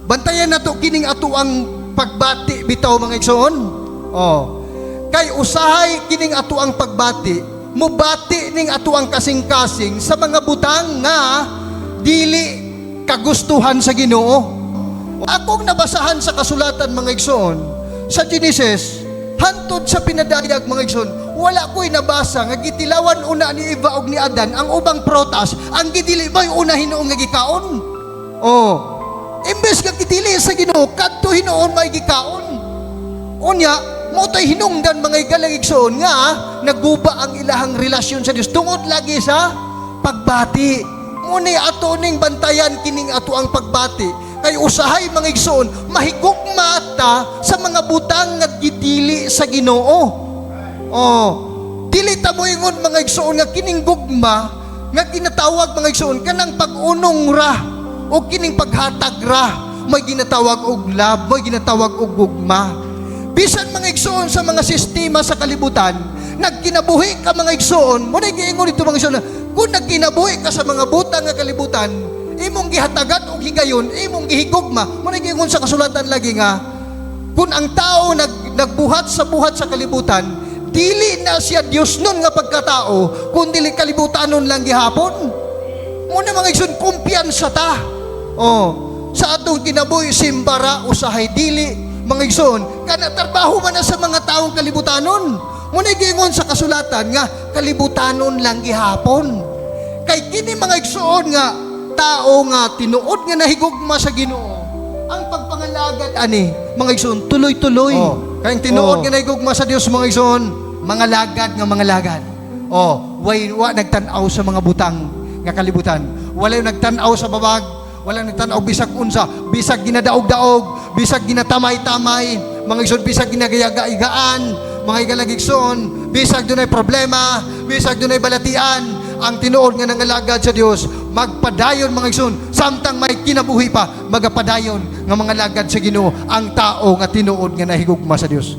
bantayan nato kining ato ang pagbati bitaw mga igsoon. Kay usahay kining ato ang pagbati, mubati ning ato ang kasing-kasing sa mga butang nga dili kagustuhan sa Ginoo. Akong nabasahan sa kasulatan mga igsoon sa Genesis, hantod sa pinadayag mga igsoon, wala ko'y nabasa nga gitilawan una ni Eva og ni Adan ang ubang protas, ang gidili ba'y una hinuong nga gikaon? Imbes nga gidili sa Ginoo, kadto hinuon may gikaon. Unya, mo tay hinungdan mga igaligsoon nga naguba ang ilahang relasyon sa Dios tungod lagi sa pagbati. Muni ato ning bantayan kining ato ang pagbati. Kay usahay mga igsoon, mahigugma ta sa mga butang nga gidili sa Ginoo. Dili ta mo ingon mga igsoon nga kining gugma nga ginatawag mga igsoon kanang pag-unong ra o kining paghatag ra, may ginatawag og love, may ginatawag og gugma. Bisan mga igsoon sa mga sistema sa kalibutan, nagkinabuhi ka mga igsoon, mo na giingon dito mga igsoon, kung nagkinabuhi ka sa mga butang nga kalibutan, imong gihatagan og higayon, imong gihigugma, mo na giingon sa kasulatan lagi nga, kung ang tao nagbuhat sa kalibutan, dili na siya Dios nun nga pagkatao, kung dili kalibutanon lang gihapon. Mo na mga igsoon, kumpiyansa ta. Sa atong kinabuhi simbara usahay dili mga igsoon, kana trabaho man na sa mga taong kalibutanon. Muna giingon sa kasulatan nga kalibutanon lang gihapon. Kay kini mga igsoon nga tao nga tinuod nga nahigugma sa Ginoo, ang pagpangalagad ani mga igsoon tuloy-tuloy. Kay tinuod nga nahigugma sa Dios mga igsoon, mga lagad. Wa nagtan-aw sa mga butang nga kalibutan. Wala nagtan-aw sa babag, wala nagtan-aw bisag unsa, bisag ginadaog-daog, bisag ginatamay-tamay, mga igsoon, bisag ginagayaga-igaan, mga igalagigsoon, bisag dunay problema, bisag dunay balatian, ang tinuod nga nangalagad sa Dios, magpadayon mga igsoon, samtang may kinabuhi pa, magapadayon nga mga lagad sa Ginoo, ang tao nga tinuod nga nahigugma sa Dios.